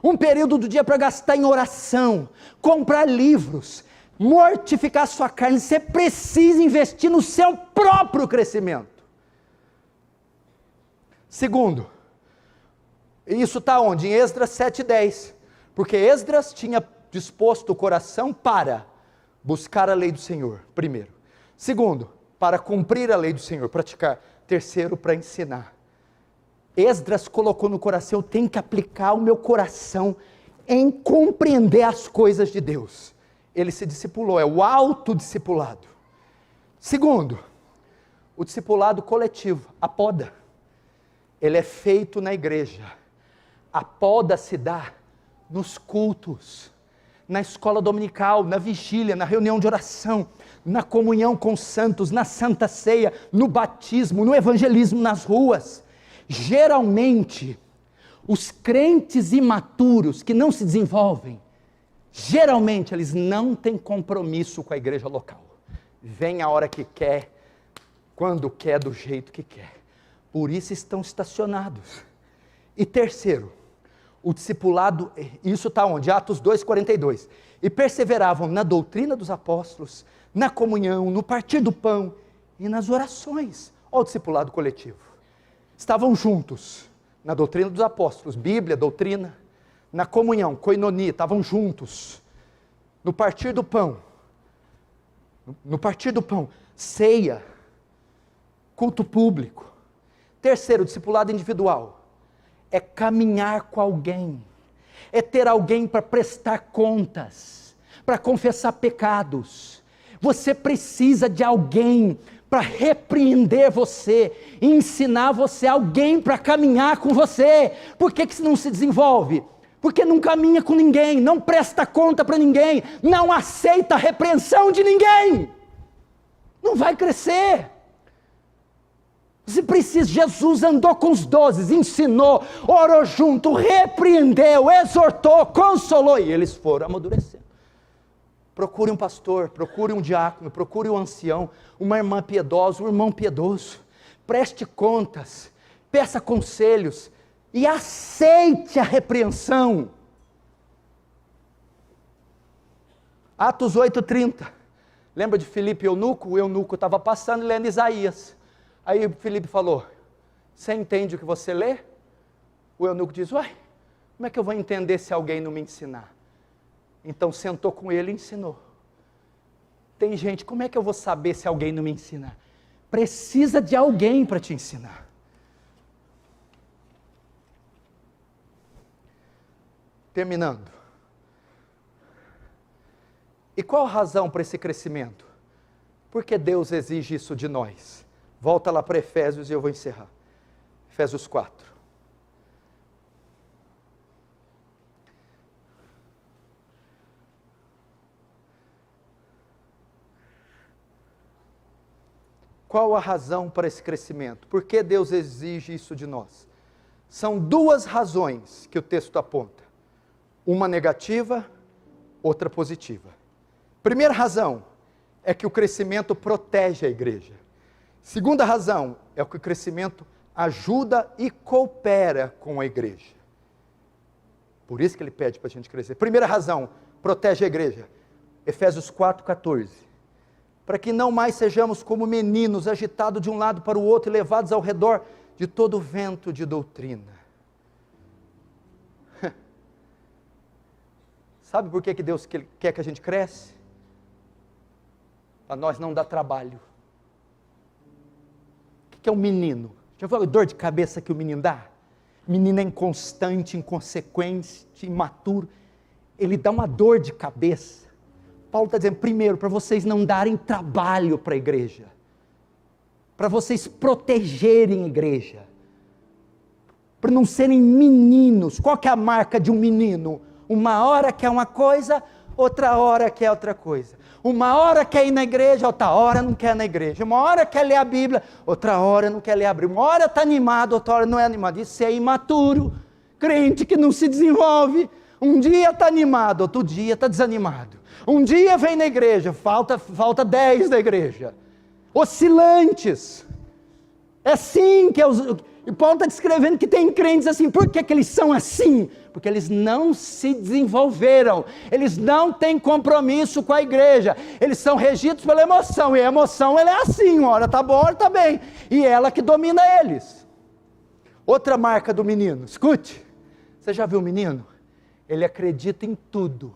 um período do dia para gastar em oração, comprar livros, mortificar a sua carne. Você precisa investir no seu próprio crescimento. Segundo, isso está onde? Em Esdras 7:10, porque Esdras tinha disposto o coração para buscar a lei do Senhor, primeiro. Segundo, para cumprir a lei do Senhor, praticar. Terceiro, para ensinar. Esdras colocou no coração: eu tenho que aplicar o meu coração em compreender as coisas de Deus. Ele se discipulou, é o autodiscipulado. Segundo, o discipulado coletivo, a poda. Ele é feito na igreja. A poda se dá nos cultos, na escola dominical, na vigília, na reunião de oração, na comunhão com os santos, na santa ceia, no batismo, no evangelismo nas ruas. Geralmente, os crentes imaturos que não se desenvolvem, geralmente eles não têm compromisso com a igreja local. Vem a hora que quer, quando quer, do jeito que quer. Por isso estão estacionados. E terceiro, o discipulado, isso está onde? Atos 2:42. E perseveravam na doutrina dos apóstolos, na comunhão, no partir do pão e nas orações. Olha o discipulado coletivo. Estavam juntos na doutrina dos apóstolos, Bíblia, doutrina, na comunhão, koinonia, estavam juntos. No partir do pão, ceia, culto público. Terceiro, discipulado individual. É caminhar com alguém, é ter alguém para prestar contas, para confessar pecados. Você precisa de alguém para repreender você, ensinar você, alguém para caminhar com você. Por que que não se desenvolve? Porque não caminha com ninguém, não presta conta para ninguém, não aceita a repreensão de ninguém, não vai crescer. Você precisa, Jesus andou com os 12, ensinou, orou junto, repreendeu, exortou, consolou, e eles foram amadurecendo. Procure um pastor, procure um diácono, procure um ancião, uma irmã piedosa, um irmão piedoso, preste contas, peça conselhos, e aceite a repreensão. Atos 8:30, lembra de Filipe e Eunuco? O eunuco estava passando e lendo Isaías. Aí Filipe falou: você entende o que você lê? O eunuco diz: uai, como é que eu vou entender se alguém não me ensinar? Então sentou com ele e ensinou. Tem gente, como é que eu vou saber se alguém não me ensinar? Precisa de alguém para te ensinar. Terminando. E qual a razão para esse crescimento? Porque Deus exige isso de nós. Volta lá para Efésios e eu vou encerrar. Efésios 4. Qual a razão para esse crescimento? Por que Deus exige isso de nós? São duas razões que o texto aponta. Uma negativa, outra positiva. Primeira razão é que o crescimento protege a igreja. Segunda razão é que o crescimento ajuda e coopera com a igreja. Por isso que ele pede para a gente crescer. Primeira razão, protege a igreja. Efésios 4:14. Para que não mais sejamos como meninos, agitados de um lado para o outro e levados ao redor de todo vento de doutrina. Sabe por que Deus quer que a gente cresça? Para nós não dar trabalho. O que é um menino? Já falou dor de cabeça que o menino dá? O menino é inconstante, inconsequente, imaturo. Ele dá uma dor de cabeça. Paulo está dizendo, primeiro, para vocês não darem trabalho para a igreja. Para vocês protegerem a igreja. Para não serem meninos. Qual que é a marca de um menino? Uma hora quer uma coisa, outra hora quer outra coisa. Uma hora quer ir na igreja, outra hora não quer ir na igreja. Uma hora quer ler a Bíblia, outra hora não quer ler a Bíblia. Uma hora está animado, outra hora não é animado. Isso é imaturo. Crente que não se desenvolve. Um dia está animado, outro dia está desanimado. Um dia vem na igreja, falta 10 da igreja. Oscilantes. É assim E Paulo está descrevendo que tem crentes assim. Por que eles são assim? Porque eles não se desenvolveram, eles não têm compromisso com a igreja, eles são regidos pela emoção, e a emoção ela é assim, uma hora está boa, uma hora está bem, e ela que domina eles. Outra marca do menino, escute, você já viu o menino? Ele acredita em tudo.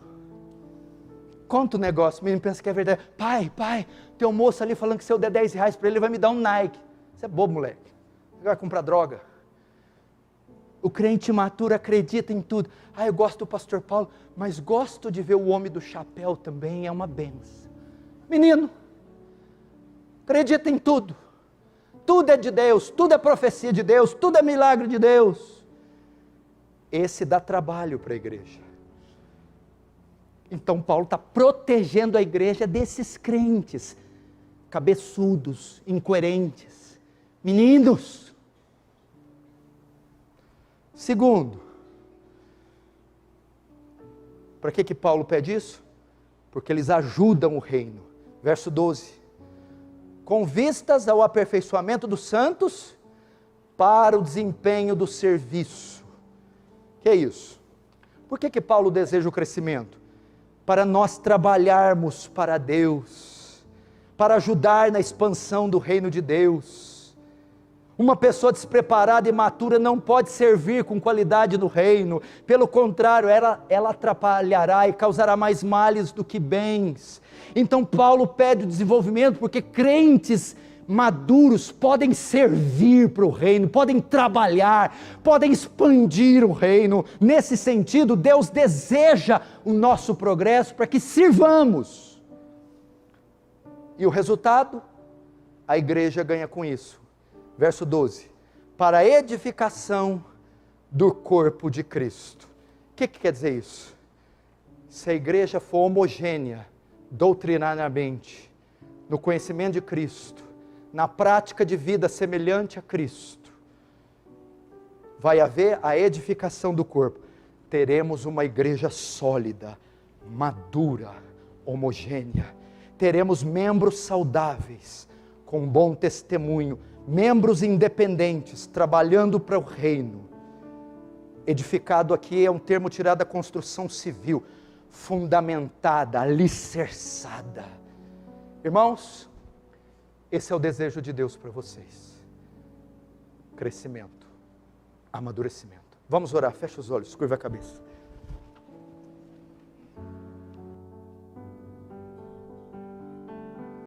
Conta o negócio, o menino pensa que é verdade. Pai, tem um moço ali falando que se eu der 10 reais para ele, ele vai me dar um Nike. Você é bobo, moleque. Você vai comprar droga. O crente imaturo acredita em tudo. Eu gosto do pastor Paulo, mas gosto de ver o homem do chapéu também, é uma benção. Menino, acredita em tudo. Tudo é de Deus, tudo é profecia de Deus, tudo é milagre de Deus. Esse dá trabalho para a igreja. Então Paulo está protegendo a igreja desses crentes, cabeçudos, incoerentes, meninos. Segundo, para que Paulo pede isso? Porque eles ajudam o reino. Verso 12. Com vistas ao aperfeiçoamento dos santos, para o desempenho do serviço. Que é isso? Por que Paulo deseja o crescimento? Para nós trabalharmos para Deus, para ajudar na expansão do reino de Deus. Uma pessoa despreparada e imatura não pode servir com qualidade no reino, pelo contrário, ela atrapalhará e causará mais males do que bens. Então Paulo pede o desenvolvimento, porque crentes maduros podem servir para o reino, podem trabalhar, podem expandir o reino. Nesse sentido, Deus deseja o nosso progresso para que sirvamos. E o resultado? A igreja ganha com isso. Verso 12, para a edificação do corpo de Cristo. O que quer dizer isso? Se a igreja for homogênea, doutrinariamente, no conhecimento de Cristo, na prática de vida semelhante a Cristo, vai haver a edificação do corpo. Teremos uma igreja sólida, madura, homogênea. Teremos membros saudáveis, com bom testemunho, membros independentes, trabalhando para o reino. Edificado aqui é um termo tirado da construção civil, fundamentada, alicerçada. Irmãos, esse é o desejo de Deus para vocês. Crescimento, amadurecimento. Vamos orar, fecha os olhos, curva a cabeça.